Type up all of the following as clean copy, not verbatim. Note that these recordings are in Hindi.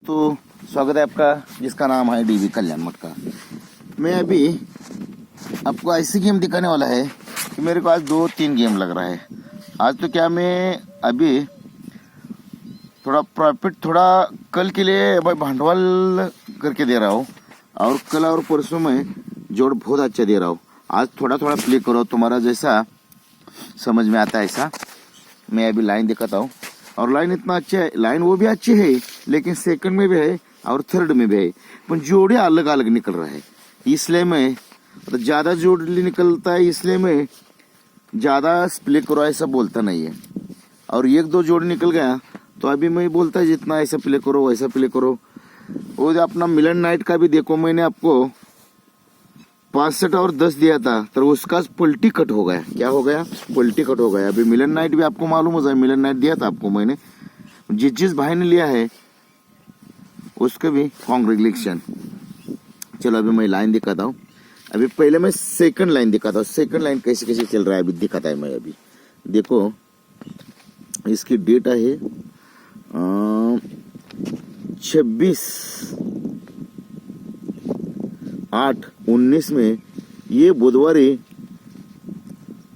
दोस्तों, स्वागत है आपका जिसका नाम है डीवी कल्याण मठ का। मैं अभी आपको ऐसी गेम दिखाने वाला है कि मेरे को आज 2-3 गेम लग रहा है। आज तो क्या मैं अभी थोड़ा प्रॉफिट थोड़ा कल के लिए भाई भांडवल करके दे रहा हूँ और कल और परसों में जोड़ बहुत अच्छा दे रहा हूँ। आज थोड़ा थोड़ा प्ले करो, तुम्हारा जैसा समझ में आता है ऐसा। मैं अभी लाइन दिखाता हूँ और लाइन इतना अच्छा है, लाइन वो भी अच्छी है लेकिन सेकंड में भी है और थर्ड में भी है, पर जोड़े अलग अलग निकल रहा है। इसलिए मैं ज़्यादा जोड़ निकलता है, इसलिए मैं ज़्यादा प्ले करो ऐसा बोलता नहीं है। और 1-2 जोड़ निकल गया तो अभी मैं बोलता है जितना ऐसा प्ले करो वैसा प्ले करो। वो जो अपना मिलन नाइट का भी देखो, मैंने आपको 65 और 10 दिया था तो उसका पलटी कट हो गया। क्या हो गया? पलटी कट हो गया। अभी मिलन नाइट भी आपको मालूम हो जाए, मिलन नाइट दिया था आपको मैंने, जिस भाई ने लिया है उसके भी कांग्रेचुलेशन। चलो अभी मैं लाइन दिखाता हूँ। अभी पहले मैं सेकंड लाइन दिखाता हूँ, सेकंड लाइन कैसे कैसे चल रहा है अभी दिखाता है मैं। अभी देखो इसकी डेट है 26/8/19 में। ये बुधवारी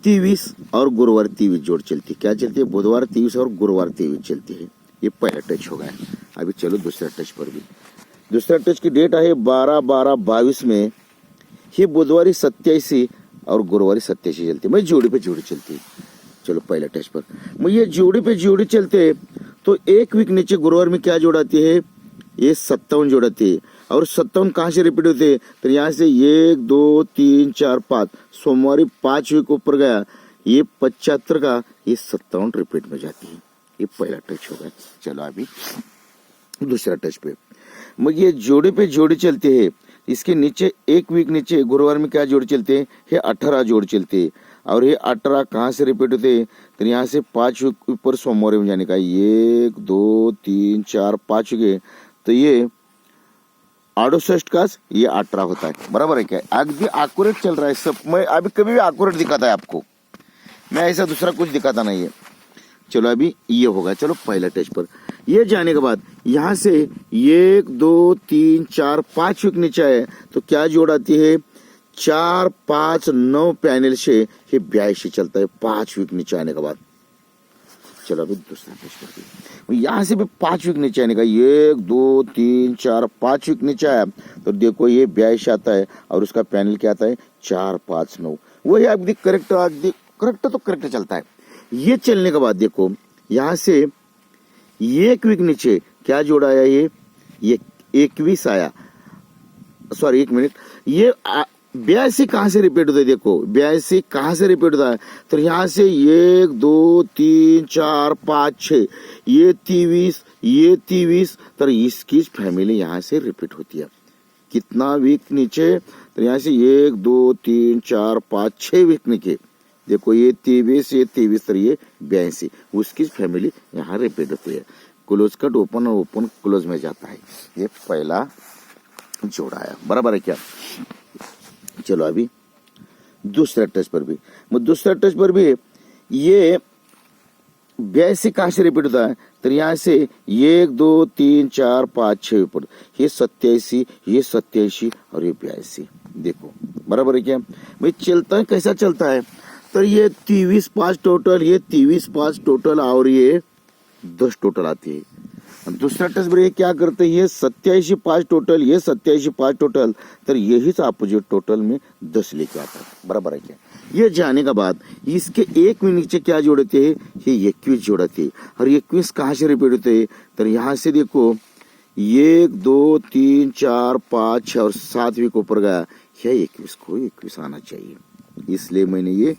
23 और गुरुवार 23 जोड़ चलती है। क्या चलती है? बुधवार 23 और गुरुवार 23 चलती है। ये पहला टच हो गया। अभी चलो दूसरा टच पर भी। दूसरा टच की डेट है 12/12/22 में। ये बुधवारी 87 और गुरुवारी 87 चलती है। मैं जोड़ी पे जोड़ी चलती है। चलो पहला टच पर मैं ये जोड़ी पे जोड़ी चलते तो एक वीक नीचे गुरुवार में क्या जोड़ाती है? ये 57 जोड़ाती है। और 57 कहाँ से रिपीट होते हैं? तो यहाँ से 1 2 3 4 5 सोमवारी 5 वीक ऊपर गया, ये 75 का ये 57 रिपीट में जाती है। ये पहला टच होगा। चलो अभी दूसरा टच पे मैं ये जोड़े पे जोड़ी चलते हैं। इसके नीचे एक वीक नीचे गुरुवार में क्या जोड़ चलते हैं? ये 18 जोड़ चलते हैं। और ये 18 कहाँ से रिपीट होते हैं? तो यहाँ से 5 वीक ऊपर सोमवार में जाने का 1 2 3 4 5 गए तो ये 68 का ये 18 होता है। बराबर है क्या? अभी एक्यूरेट चल रहा है सब। मैं अभी कभी भी एक्यूरेट दिखाता है आपको, मैं ऐसा दूसरा कुछ दिखाता नहीं है। चलो अभी ये होगा। चलो पहला टच पर ये जाने के बाद यहाँ से 1 2 3 4 5 वीक नीचे है तो क्या जोड़ आती है? 4 5 9 पैनल से ये 82 चलता है 5 वीक नीचे आने के बाद। चलो अभी दूसरा टच पर यहाँ से भी 5 वीक नीचे आने का 1 2 3 4 5 वीक नीचे आया तो देखो ये 82 आता है और उसका पैनल क्या आता है? 4 5 9। वही आप करेक्ट तो करेक्ट चलता है। ये चलने के बाद देखो यहाँ से 1 वीक नीचे क्या जोड़ा आया? ये 21 आया, सॉरी 1 मिनट, ये 82 कहाँ से रिपीट होता है? देखो 82 कहाँ से रिपीट होता है? तो यहाँ से 1 2 3 4 5 6 ये 23 तो इसकी फैमिली यहाँ से रिपीट होती है। कितना वीक नीचे? तो यहाँ से 1 2 3 4 5 6 वीक नीचे देखो ये 23 तो ये 82 उसकी फैमिली यहाँ रिपीट होती है। क्लोज कट ओपन और ओपन क्लोज में जाता है। ये पहला जोड़ा है। बराबर है क्या? चलो अभी दूसरा टच पर भी दूसरा टच पर भी ये 82 कहाँ से रिपीट होता है? तो यहाँ से 1 2 3 4 5 6 ऊपर ये 87 ये 87 और ये 82 देखो। बराबर है क्या? भाई चलता है कैसा चलता है? तो ये 23 5 टोटल, ये 23 5 टोटल और ये 10 टोटल आती है। दूसरा टच पर ये क्या करते हैं? ये 87 5 टोटल, ये 87 5 टोटल, तो यही अपोजिट टोटल में 10 लेके आता है। बराबर है क्या? ये जाने के बाद इसके एक में नीचे क्या जोड़ते हैं? ये 21 जोड़ते हैं। और 21 कहाँ से रिपीट होते हैं? तो यहाँ से देखो 1 2 3 4 5 6 और 7 वीक ऊपर गया, यह 21 को 21 आना चाहिए। इसलिए मैंने ये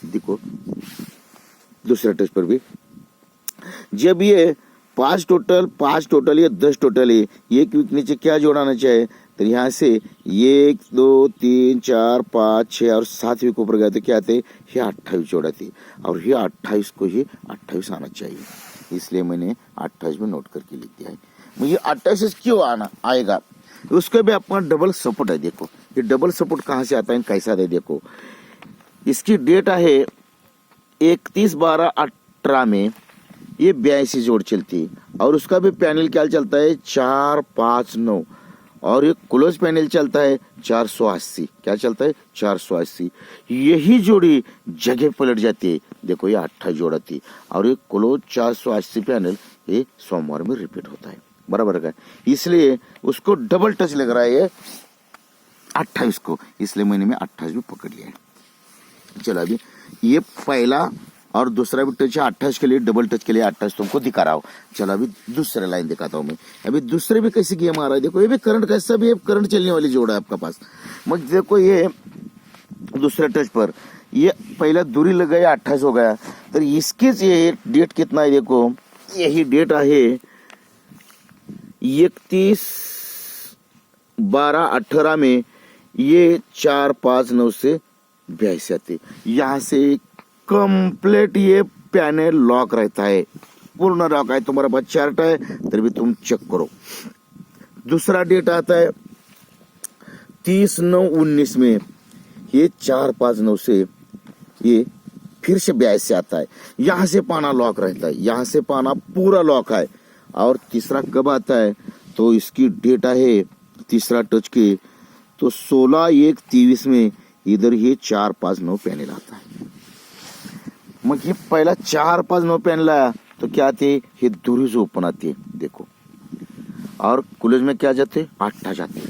देखो दूसरा टच पर भी जब ये 5 टोटल ये 10 टोटल है, एक वीक नीचे क्या जोड़ाना चाहिए? तो यहाँ से 1 2 3 4 5 6 और 7 वीक ऊपर गया तो क्या आते? ये 28 जोड़ाते और ये 28 को ये 28 आना चाहिए। इसलिए मैंने 28 में नोट करके लिख दिया है। मुझे 28 क्यों आएगा? उसके भी अपना डबल सपोर्ट है। देखो ये डबल सपोर्ट कहाँ से आता है, कैसा है? देखो इसकी डेट है 31/12/18 में ये 82 जोड़ चलती है और उसका भी पैनल क्या चलता है 459 और ये क्लोज पैनल चलता है 480। क्या चलता है 480। यही जोड़ी जगह पलट जाती है, देखो ये 28 जोड़ आती है और ये क्लोज 480 पैनल ये सोमवार में रिपीट होता है, बराबर का। इसलिए उसको डबल टच लग रहा है ये 28 को, इसलिए मैंने में 28 भी पकड़ लिया है। चलो अभी ये पहला और दूसरा भी टच है 28 के लिए, डबल टच के लिए 28 तुमको दिखा रहा हूँ। चलो अभी दूसरे लाइन दिखाता हूँ मैं। अभी दूसरे भी कैसे गेम आ रहा है, देखो ये भी करंट कैसा भी है, करंट चलने वाली जोड़ है आपका पास। मग देखो ये दूसरे टच पर ये पहला दूरी लग गया 28 हो गया, तो इसकीच ये डेट कितना है, देखो यही डेट आहे 31/12/18 में ये 459 से 82 आते। यहाँ से कंप्लीट ये पैनल लॉक रहता है, पूर्ण लॉक है। तुम्हारा पास चार्ट है तभी भी तुम चेक करो। दूसरा डेट आता है 30/9/19 में ये 459 से ये फिर से 82 आता है। यहां से पाना लॉक रहता है, यहां से पाना पूरा लॉक है। और तीसरा कब आता है, तो इसकी डेट है तीसरा टच की तो 16/1/23 में इधर ये 459 पैनल आता है। मग ये पहिला 459 पैनल आया तो क्या आते, हे दुरीज ओपन आते देखो, और कॉलेज में क्या जाते 8 जाते।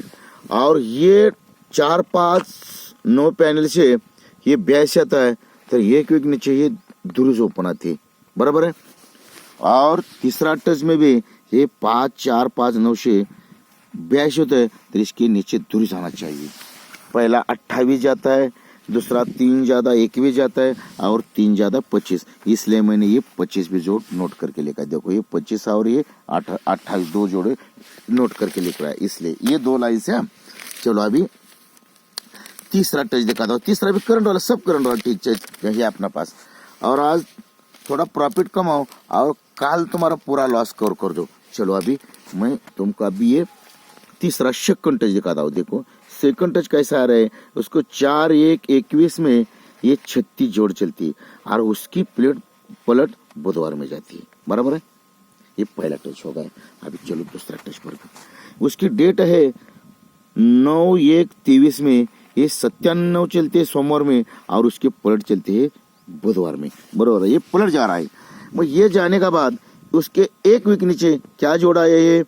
और ये 459 पैनल से ये 82 आता है, तो एक वीक नीचे ये दुरीज ओपन आती, बराबर है। और तीसरा टच में भी ये 5/4/5/9 से 82 होता है, तो इसके नीचे दुरीज आना चाहिए। पहला 28 जाता है, दूसरा 3 ज्यादा 21 जाता है और 3 ज्यादा 25, इसलिए मैंने ये 25 भी जोड़ नोट करके लिखा। देखो ये 25 और ये 28 दो जोड़े नोट करके लिख रहा है, इसलिए ये 2 लाइन से। चलो अभी तीसरा टच दिखाता हूँ। तीसरा भी करंट वाला, सब करंट वाला टच है अपना पास। और आज थोड़ा प्रॉफिट कमाओ और काल तुम्हारा पूरा लॉस कवर कर दो। चलो अभी मैं तुमको अभी ये तीसरा सेकंड टच दिखाता हूँ। देखो सेकंड टच कैसा आ रहा है, उसको 4/1/21 में ये 36 जोड़ चलती है और उसकी पलट बुधवार में जाती है, बराबर है। ये पहला टच होगा। अभी चलो दूसरा टच पर भी उसकी डेट है 9/1/23 में ये 97 चलती है सोमवार में और उसकी पलट चलती है बुधवार में, बराबर है। ये पलट जा रहा है। वो ये जाने का बाद उसके एक वीक नीचे क्या जोड़ा है,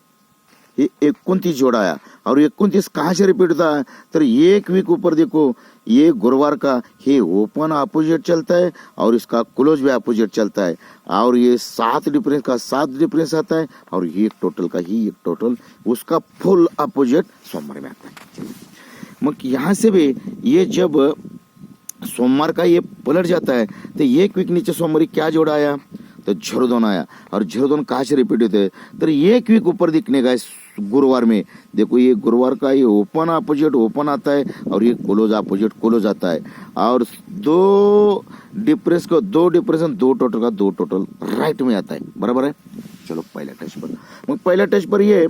ये 29 जोड़ा आया। और 29 कहाँ से रिपीट होता है, तो एक वीक ऊपर देखो ये गुरुवार का ये ओपन अपोजिट चलता है और इसका क्लोज भी अपोजिट चलता है। और ये 7 डिफरेंस का 7 डिफरेंस आता है और ये टोटल का ही एक टोटल उसका फुल अपोजिट सोमवार में आता है। मग यहाँ से भी ये जब सोमवार का ये पलट जाता है तो एक वीक नीचे सोमवार क्या जोड़ा आया, तो 02 आया। और 02 कहाँ से रिपीट होते हैं, तो एक वीक ऊपर दिखने का गुरुवार में देखो ये गुरुवार का ये ओपन अपोजिट ओपन आता है और ये क्लोज अपोजिट क्लोज आता है। और 2 डिफरेंस को 2 डिफरेंस 2 टोटल का 2 टोटल राइट में आता है, बराबर है। चलो पहला टच पर, मग पहला टच पर ये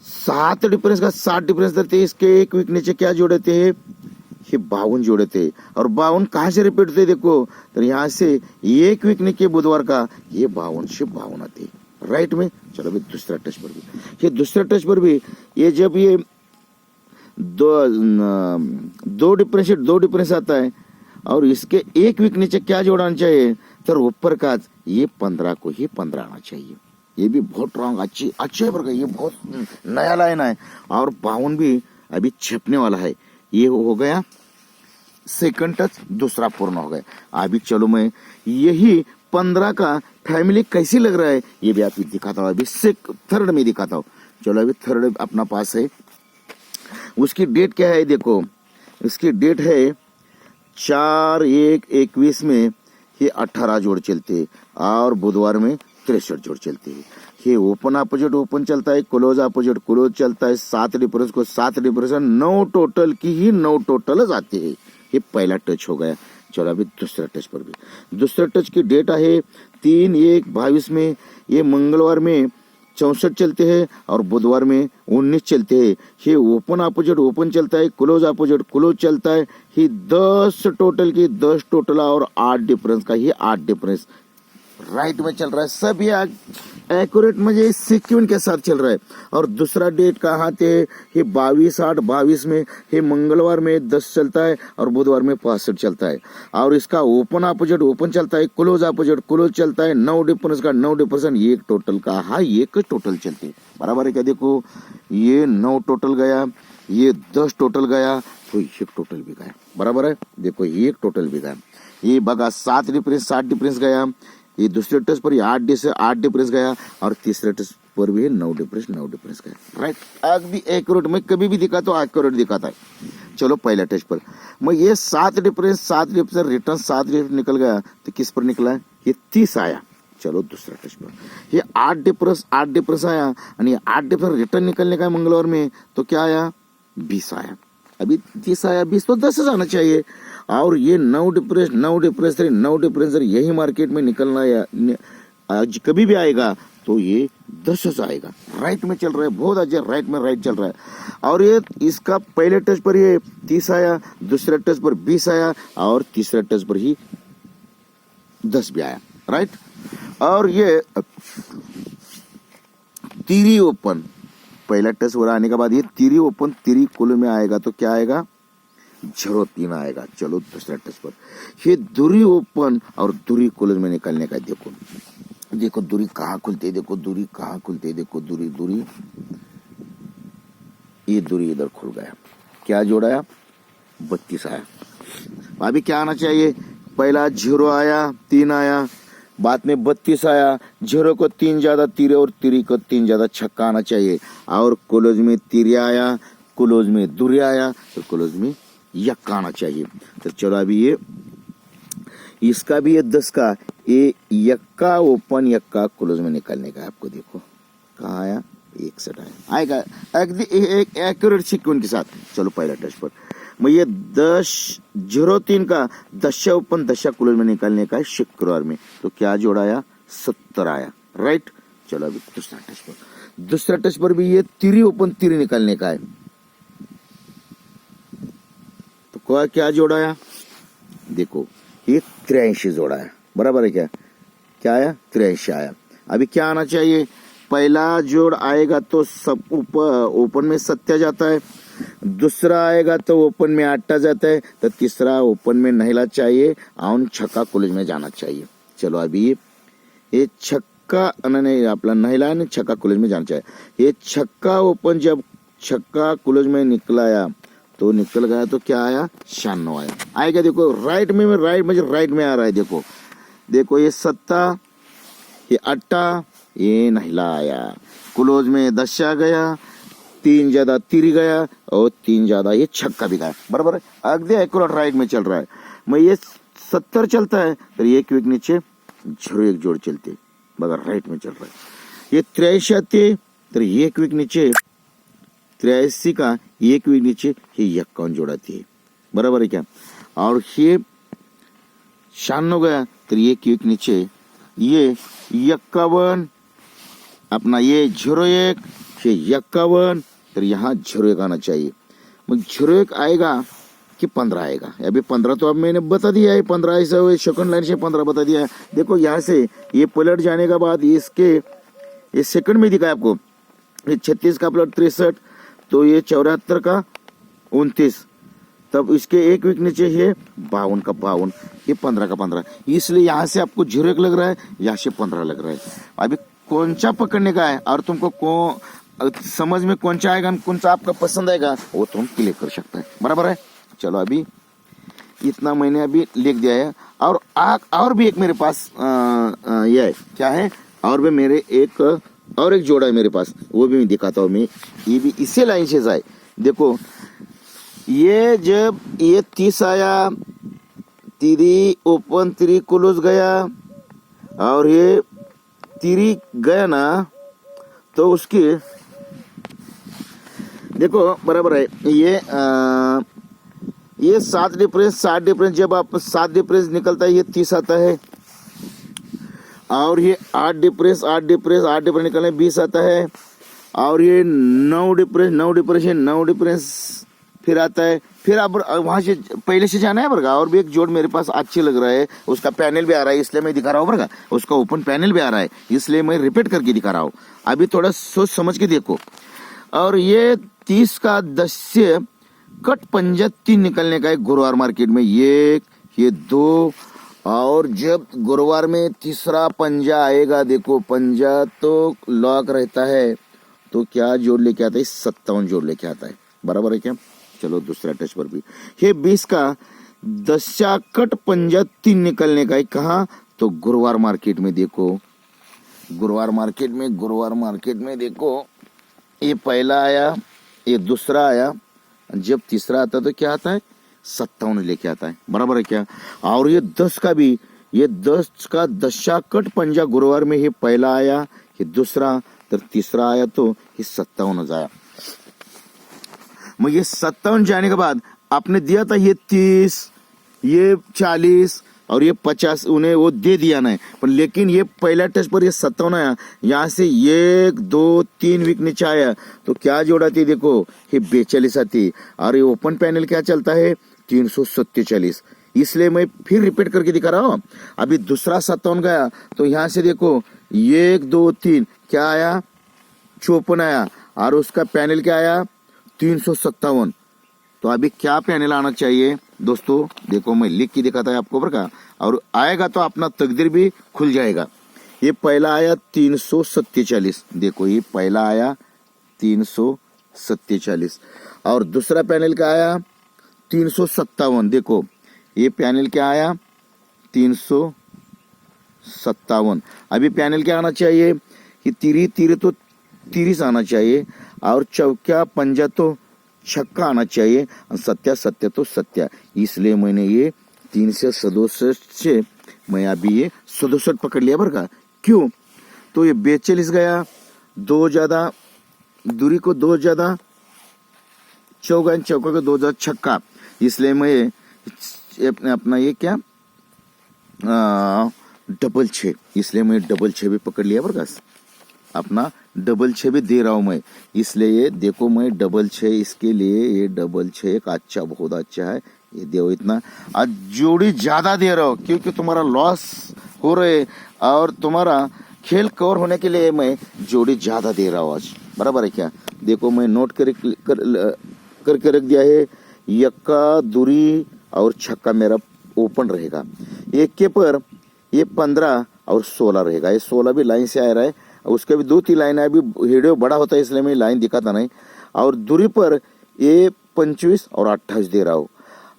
7 डिफरेंस का 7 डिफरेंस देते, इसके एक वीक नीचे क्या जोड़े थे, ये 52 जोड़े थे। और 52 कहाँ से रिपीट थे, देखो तो यहाँ से एक वीक नीचे बुधवार का ये 52 से 52 आते राइट में। चलो अभी दूसरा टच पर भी, ये दूसरा टच पर भी ये जब ये 2 डिफरेंस आता है और इसके एक वीक नीचे क्या जोड़ना चाहिए, तो ऊपर का ये 15 को ही 15 आना चाहिए। ये भी बहुत रॉन्ग अच्छे पर ये बहुत नया लाइन है। और 52 भी अभी छपने वाला है। ये हो गया सेकंड टच, दूसरा पूर्ण हो गया। अभी चलो मैं यही 15 का फैमिली कैसी लग रहा है ये भी आपको दिखाता हूँ। अभी थर्ड में दिखाता हूँ। चलो अभी थर्ड अपना पास है, उसकी डेट क्या है, देखो उसकी डेट है 4/1/21 में ये 18 जोड़ चलते और बुधवार में 63 जोड़ चलते हैं। ये ओपन अपोजिट ओपन चलता है, क्लोज अपोजिट क्लोज चलता है। 7 डिफरेंस को 7 डिफरेंस 9 टोटल की ही 9 टोटल आते हैं। ये पहला टच हो गया। चलो अभी दूसरा टच पर भी, दूसरा टच की डेट है 3/1/22 में ये मंगलवार में 64 चलते हैं और बुधवार में 19 चलते हैं। ये ओपन अपोजिट ओपन चलता है, क्लोज अपोजिट क्लोज चलता है। ये 10 टोटल की 10 टोटल और 8 डिफरेंस का ही 8 डिफरेंस राइट में चल रहा है, सब ये एक्यूरेट म्हणजे सिक्वेंस के साथ चल रहा है। और दूसरा डेट कहाँ थे, ये 22/8/22 में, ये मंगलवार में 10 चलता है और बुधवार में 65 चलता है। और इसका ओपन अपोजिट ओपन चलता है, क्लोज अपोजिट क्लोज चलता है। 9 डिफरेंस का 9 डिफरेंस, ये टोटल का हाँ एक टोटल चलते हैं, बराबर है क्या। देखो ये 9 टोटल गया, ये 10 टोटल गया, तो एक टोटल भी गया, बराबर है। देखो एक टोटल भी गया, ये बघा 7 डिफरेंस गया, ये दूसरे टेस्ट पर 8 डिफरेंस गया और तीसरे टेस्ट पर भी 9 डिफरेंस गया, राइट। अगदी एक्यूरेट, मैं कभी भी दिखाता हूँ एक्यूरेट दिखाता है। चलो पहला टेस्ट पर मैं ये 7 डिफरेंस रिटर्न 7 डिफरेंस निकल गया, तो किस पर निकला है, ये 30 आया। चलो दूसरा टेस्ट पर ये 8 डिफरेंस आया और ये 8 डिफरेंस रिटर्न निकलने का मंगलवार में, तो क्या आया, 20 आया। अभी 30 आया, 20 तो 10 आना चाहिए। और ये 9 डिफरेंस यही मार्केट में निकलना है, आज कभी भी आएगा तो ये 10 आएगा, राइट में चल रहा है, बहुत अच्छा राइट में राइट चल रहा है। और ये इसका पहले टेस्ट पर ये 30 आया, दूसरे टेस्ट पर 20 आया और तीसरे टेस्ट पर ही 10 भी आया, राइट। और ये तीरी ओपन पहला टेस्ट हो रहा आने के बाद ये तीरी ओपन तीरी कुल में आएगा, तो क्या आएगा, 0-3 आएगा। चलो दूसरा टेस्ट पर ये दूरी ओपन और दूरी कॉलेज में निकलने का, देखो दूरी कहाँ खुलती है, देखो दूरी कहाँ खुलती है, देखो दूरी ये दूरी इधर खुल गया, क्या जोड़ाया, 32 आया। अभी क्या आना चाहिए, पहला 0 आया, 3 आया, बाद में 32 आया, 0 को 3 ज्यादा तीरे और तीरी को 3 ज्यादा छक्का आना चाहिए। और कॉलेज में तीरी आया, कॉलेज में दूरी आया, तो कॉलेज में यक्का आना चाहिए। तो चलो अभी ये इसका भी ये 10 का ये यक्का ओपन यक्का क्लोज में निकालने का, आपको देखो कहाँ आया, 61 आएगा एक एक्यूरेट सीक्वेंस के साथ। चलो पहला टेस्ट पर मैं ये 10-03 का 10 ओपन 10 क्लोज में निकालने का है शुक्रवार में, तो क्या जोड़ाया, 70 आया, राइट। चलो अभी दूसरा टेस्ट पर भी ये तीरी ओपन तीरी निकालने का है, तो क्या जोड़ाया, देखो ये 83 जोड़ा है, बराबर है क्या आया, 83 आया। अभी क्या आना चाहिए, पहला जोड़ आएगा तो सब ओपन में 7 जाता है, दूसरा आएगा तो ओपन में 8 जाता है, तो तीसरा ओपन में नहिला चाहिए और छक्का कॉलेज में जाना चाहिए। चलो अभी ये छक्का नहीं आपला नहिला ने छक्का कॉलेज में जाना चाहिए। ये छक्का ओपन जब छक्का कॉलेज में निकलाया तो निकल गया, तो क्या आया, 96 आएगा। देखो राइट में आ रहा है, देखो ये 7 ये 8 ये नहिला आया, क्लोज में 10 आ गया, 3 ज्यादा तीरी गया और 3 ज्यादा ये छक्का भी गया, बराबर है। अगले एक्यूरेट राइट में चल रहा है। मैं ये 70 चलता है तो ये क्विक नीचे 0-1 जोड़ चलते, बगैर राइट में चल रहा है। ये 83 आते तो ये क्विक नीचे 83 का ये क्विक नीचे ये 51 जोड़ाती है, बराबर है क्या। और ये 96 गया तो ये क्विक नीचे ये 51 अपना ये 01 ये 51, तो यहाँ 01 आना चाहिए। 01 आएगा कि 15 आएगा, अभी 15 तो अब मैंने बता दिया है, 15 ऐसा सेकंड लाइन से 15 बता दिया है। देखो यहाँ से ये पलट जाने के बाद इसके ये सेकंड में दिखा आपको, ये 36 का पलट 63, तो ये 74 का 29, तब इसके एक वीक नीचे है 52 का 52, ये 15 का 15, इसलिए यहाँ से आपको 01 लग रहा है, यहाँ से 15 लग रहा है। अभी कौन सा पकड़ने का है और तुमको समझ में कौन सा आएगा, कौन सा आपका पसंद आएगा, वो तुम क्लिक कर सकते हैं, बराबर है। चलो अभी इतना मैंने अभी लिख दिया है। और भी एक मेरे पास ये है, क्या है, और भी मेरे और एक जोड़ा है मेरे पास, वो भी मैं दिखाता हूँ। मैं ये भी इसी लाइन से जाए, देखो ये जब ये 30 आया, तीरी ओपन तीरी क्लोज गया और ये तीरी गया ना, तो उसकी देखो बराबर है ये 7 डिफरेंस जब आप 7 डिफरेंस निकलता है ये 30 आता है, और ये 8 डिफरेंस निकलने 20 आता है, और ये 9 डिफरेंस फिर आता है, फिर अब वहां से पहले से जाना है बरगा। और भी एक जोड़ मेरे पास अच्छे लग रहा है, उसका पैनल भी आ रहा है इसलिए मैं दिखा रहा हूँ बरगा, उसका ओपन पैनल भी आ रहा है इसलिए मैं रिपीट करके दिखा रहा हूँ। अभी थोड़ा सोच समझ के देखो। और ये 30 का 10 से कट पंजा 3 निकलने का है गुरुवार मार्केट में, ये 2, और जब गुरुवार में तीसरा पंजा आएगा, देखो पंजा तो लॉक रहता है तो क्या जोड़ लेके आता है, 57 जोड़ लेके आता है, बराबर है क्या। चलो दूसरा टच पर भी, ये 20 का 10 कट पंजा 3 निकलने का है, कहाँ तो गुरुवार मार्केट में। देखो गुरुवार मार्केट में देखो, ये पहला आया, ये दूसरा आया, जब तीसरा आता तो क्या आता है, 57 लेके आता है, बराबर है क्या। और ये 10 का भी, ये 10 का 10 कट पंजा गुरुवार में, ये पहला आया, ये दूसरा, तर तीसरा आया तो ये 57 आया। मग ये 57 जाने के बाद आपने दिया था ये 30, ये 40 और ये 50, उन्हें वो दे दिया ना, पर लेकिन ये पहला टेस्ट पर ये 57 आया, यहाँ से 1 2 3 वीक नीचे आया तो क्या जोड़ा थी, देखो ये 42 आती। और ये ओपन पैनल क्या चलता है, 347, इसलिए मैं फिर रिपीट करके दिखा रहा हूँ। अभी दूसरा 57 गया तो यहाँ से देखो 1 2 3 क्या आया, 54 आया, और उसका पैनल क्या आया, 357। तो अभी क्या पैनल आना चाहिए दोस्तों, देखो मैं लिख के दिखाता है आपको बरका, और आएगा तो अपना तकदीर भी खुल जाएगा। ये पहला आया 347, देखो ये पहला आया 347, और दूसरा पैनल क्या आया 357, देखो ये पैनल क्या आया 357। अभी पैनल क्या आना चाहिए, ये तीरी तो 30 आना चाहिए, और चौका पंजा तो छक्का आना चाहिए, और सत्या तो सत्या, इसलिए मैंने ये 367 से मैं अभी ये 67 पकड़ लिया बरका। क्यों, तो ये 42 गया, 2 ज्यादा दूरी को 2 ज्यादा, चौका को 2 ज्यादा छक्का, इसलिए मैं अपना ये क्या डबल 6, इसलिए मैं डबल 6 भी पकड़ लिया बरका, अपना डबल 6 भी दे रहा हूं मैं, इसलिए ये देखो मैं डबल 6, इसके लिए ये डबल 6 एक अच्छा, बहुत अच्छा है, ये दो इतना। आज जोड़ी ज्यादा दे रहा हूं क्योंकि तुम्हारा लॉस हो रहे, और तुम्हारा खेल कवर होने के लिए मैं जोड़ी ज्यादा दे रहा हूं आज, बराबर है क्या। देखो मैं नोट करके रख दिया है, यक्का दूरी और छक्का मेरा ओपन रहेगा, एक के पर ये 15 और 16 रहेगा, ये 16 भी लाइन से आ रहा है, उसके भी 2-3 लाइन है, अभी वीडियो बड़ा होता है इसलिए मैं लाइन दिखाता नहीं। और दूरी पर ये 25 और 28 दे रहा हूँ,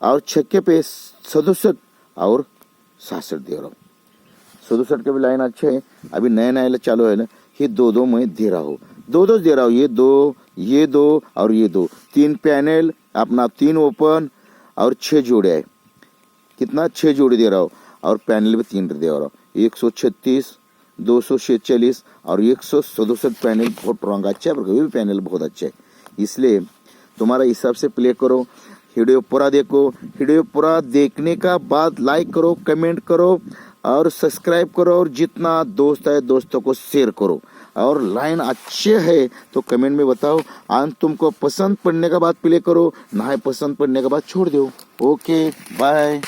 और छक्के पे 67 और 66 दे रहा हूँ, 67 के भी लाइन अच्छे है, अभी नया चालू है ना, ये 2-2 मैं दे रहा हूँ, 2-2 दे रहा हूँ, ये 2 और ये 2, 3 पैनल अपना, 3 ओपन और 6 जोड़े है, कितना 6 जोड़े दे रहा हूँ, और पैनल भी 3 दे रहा हूँ, 136 246 और 167 पैनल बहुत स्ट्रॉन्ग अच्छा है, भी पैनल बहुत अच्छा है, इसलिए तुम्हारा हिसाब से प्ले करो। वीडियो पूरा देखो, वीडियो पूरा देखने का बाद लाइक करो, कमेंट करो और सब्सक्राइब करो, और जितना दोस्त है दोस्तों को शेयर करो, और लाइन अच्छे है तो कमेंट में बताओ, आज तुमको पसंद पड़ने के बाद प्ले करो, ना पसंद पड़ने के बाद छोड़ दो। Okay bye.